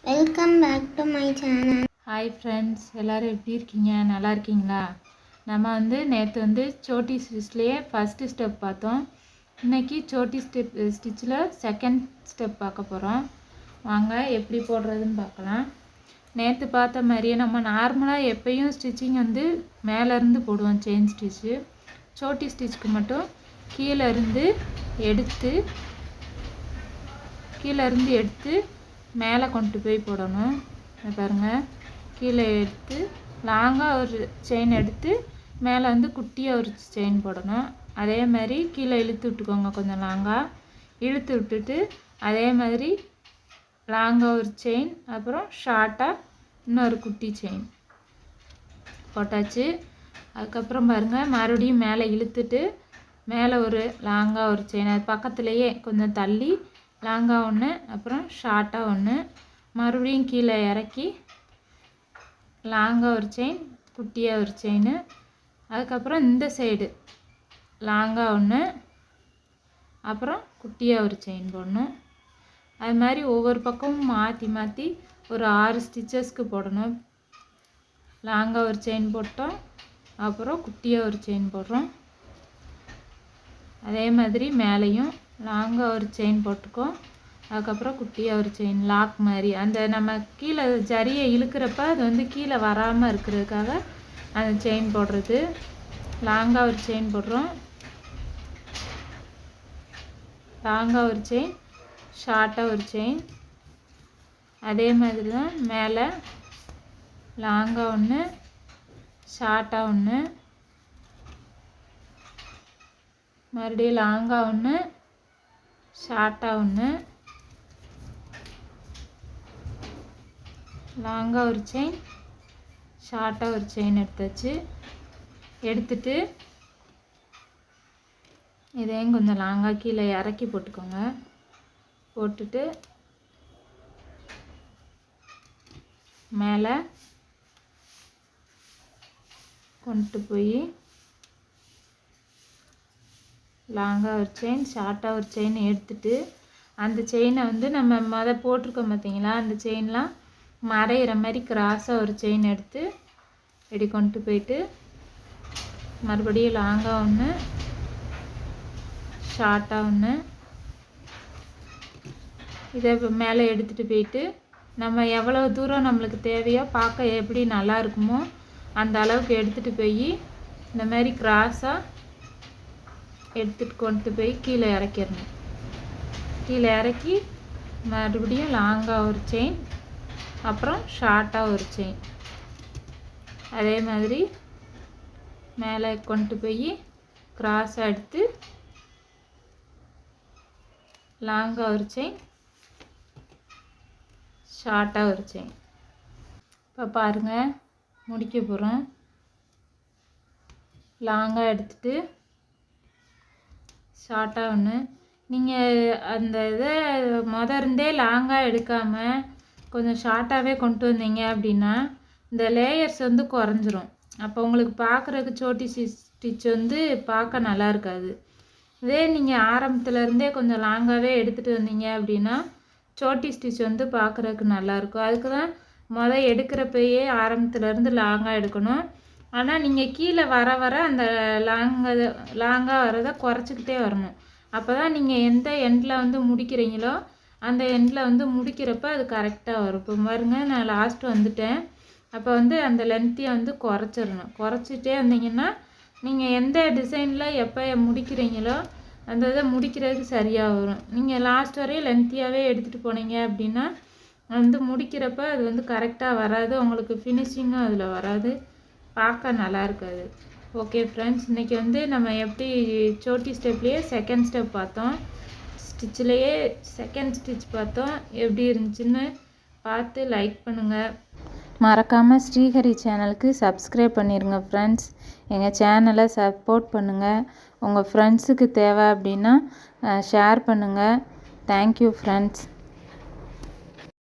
Welcome back to my channel. Hi friends, எல்லோரும் எப்படி இருக்கீங்க? நல்லா இருக்கீங்களா? நம்ம நேற்று சோட்டி ஸ்டிச்லேயே ஃபஸ்ட்டு ஸ்டெப் பார்த்தோம். இன்றைக்கி சோட்டி ஸ்டிச்சில் செகண்ட் ஸ்டெப் பார்க்க போகிறோம். வாங்க எப்படி போடுறதுன்னு பார்க்கலாம். நேற்று பார்த்த மாதிரியே நம்ம நார்மலாக எப்பயும் ஸ்டிச்சிங் மேலேருந்து போடுவோம் செயின் ஸ்டிச்சு. சோட்டி ஸ்டிச்சுக்கு மட்டும் கீழேருந்து எடுத்து மேலே கொண்டு போய் போடணும். பாருங்கள், கீழே எடுத்து லாங்காக ஒரு செயின் எடுத்து மேலே குட்டியாக ஒரு செயின் போடணும். அதே மாதிரி கீழே இழுத்து விட்டுக்கோங்க, கொஞ்சம் லாங்காக இழுத்து விட்டுட்டு அதே மாதிரி லாங்காக ஒரு செயின், அப்புறம் ஷார்ட்டாக இன்னொரு குட்டி செயின் போட்டாச்சு. அதுக்கப்புறம் பாருங்கள், மறுபடியும் மேலே இழுத்துட்டு மேலே ஒரு லாங்காக ஒரு செயின், அது பக்கத்துலேயே கொஞ்சம் தள்ளி லாங்காக ஒன்று, அப்புறம் ஷார்ட்டாக ஒன்று, மறுபடியும் கீழே இறக்கி லாங்காக ஒரு செயின், குட்டியாக ஒரு செயின், அதுக்கப்புறம் இந்த சைடு லாங்காக ஒன்று, அப்புறம் குட்டியாக ஒரு செயின் போடணும். அது மாதிரி ஒவ்வொரு பக்கமும் மாற்றி மாற்றி ஒரு 6 ஸ்டிச்சஸ்க்கு போடணும். லாங்காக ஒரு செயின் போட்டோம், அப்புறம் குட்டியாக ஒரு செயின் போடுறோம். அதே மாதிரி மேலேயும் லாங்காக ஒரு செயின் போட்டுக்கோம், அதுக்கப்புறம் குட்டியாக ஒரு செயின் லாக் மாதிரி. அந்த நம்ம கீழே ஜரியை இழுக்கிறப்ப அது கீழே வராமல் இருக்கிறதுக்காக அந்த செயின் போடுறது. லாங்காக ஒரு செயின் போடுறோம், லாங்காக ஒரு செயின், ஷார்ட்டாக ஒரு செயின். அதே மாதிரி தான் மேலே லாங்காக ஒன்று, ஷார்ட்டாக ஒன்று, மறுபடியும் லாங்காக ஒன்று, ஷார்ட்டாக ஒன்று, லாங்காக ஒரு செயின், ஷார்ட்டாக ஒரு செயின் எடுத்தாச்சு. எடுத்துட்டு இதையும் கொஞ்சம் லாங்காக கீழே இறக்கி போட்டுக்கோங்க. போட்டுட்டு மேலே கொண்டு போய் லாங்காக ஒரு செயின், ஷார்ட்டாக ஒரு செயின் எடுத்துட்டு அந்த செயினை நம்ம போட்டிருக்கோம் பார்த்தீங்களா, அந்த செயின்லாம் மறையிற மாதிரி கிராஸாக ஒரு செயின் எடுத்து இப்படி கொண்டு போயிட்டு மறுபடியும் லாங்காக ஒன்று, ஷார்ட்டாக ஒன்று, இதை மேலே எடுத்துகிட்டு போயிட்டு நம்ம எவ்வளோ தூரம் நம்மளுக்கு தேவையோ, பார்க்க எப்படி நல்லா இருக்குமோ அந்த அளவுக்கு எடுத்துகிட்டு போய் இந்த மாதிரி கிராஸாக எடுத்துகிட்டு கொண்டு போய் கீழே இறக்கிடணும். கீழே இறக்கி மறுபடியும் லாங்காக ஒரு செயின், அப்புறம் ஷார்ட்டாக ஒரு செயின். அதே மாதிரி மேலே கொண்டு போய் கிராஸாக எடுத்து லாங்காக ஒரு செயின், ஷார்ட்டாக ஒரு செயின். இப்போ பாருங்கள், முடிக்க போகிறோம். லாங்காக எடுத்துட்டு ஷார்ட்டாக ஒன்று. நீங்கள் அந்த இதை இருந்தே லாங்காக எடுக்காமல் கொஞ்சம் ஷார்ட்டாகவே கொண்டு வந்தீங்க அப்படின்னா இந்த லேயர்ஸ் குறைஞ்சிரும். அப்போ உங்களுக்கு பார்க்குறதுக்கு சோட்டி ஸ்டிச் பார்க்க நல்லா இருக்காது. இதே நீங்கள் ஆரம்பத்துலேருந்தே கொஞ்சம் லாங்காகவே எடுத்துகிட்டு வந்தீங்க அப்படின்னா சோட்டி ஸ்டிச் பார்க்குறதுக்கு நல்லாயிருக்கும். அதுக்கு தான் எடுக்கிறப்பயே ஆரம்பத்துலேருந்து லாங்காக எடுக்கணும். ஆனால் நீங்கள் கீழே வர வர அந்த லாங்காக வரதை குறைச்சிக்கிட்டே வரணும். அப்போ தான் நீங்கள் எந்த எண்டில் முடிக்கிறீங்களோ அந்த எண்டில் முடிக்கிறப்ப அது கரெக்டாக வரும். இப்போ பாருங்க, நான் லாஸ்ட்டு வந்துட்டேன். அப்போ அந்த லென்த்தியை குறைச்சிடணும். குறைச்சிட்டே வந்தீங்கன்னா நீங்கள் எந்த டிசைனில் எப்போ முடிக்கிறீங்களோ அந்த இதை முடிக்கிறதுக்கு சரியாக வரும். நீங்கள் லாஸ்ட் வரையும் லென்த்தியாகவே எடுத்துகிட்டு போனீங்க அப்படின்னா முடிக்கிறப்ப அது கரெக்டாக வராது. உங்களுக்கு ஃபினிஷிங்கும் அதில் வராது, பார்க்க நல்லா இருக்காது. ஓகே ஃப்ரெண்ட்ஸ், இன்றைக்கி நம்ம எப்படி சோட்டி ஸ்டெப்லேயே செகண்ட் ஸ்டெப் பார்த்தோம், ஸ்டிச்சிலேயே செகண்ட் ஸ்டிச் பார்த்தோம். எப்படி இருந்துச்சுன்னு பார்த்து லைக் பண்ணுங்கள். மறக்காமல் ஸ்ரீஹரி சேனலுக்கு சப்ஸ்கிரைப் பண்ணிடுங்க ஃப்ரெண்ட்ஸ். எங்கள் சேனலை சப்போர்ட் பண்ணுங்கள். உங்கள் ஃப்ரெண்ட்ஸுக்கு தேவை அப்படின்னா ஷேர் பண்ணுங்கள். Thank you friends.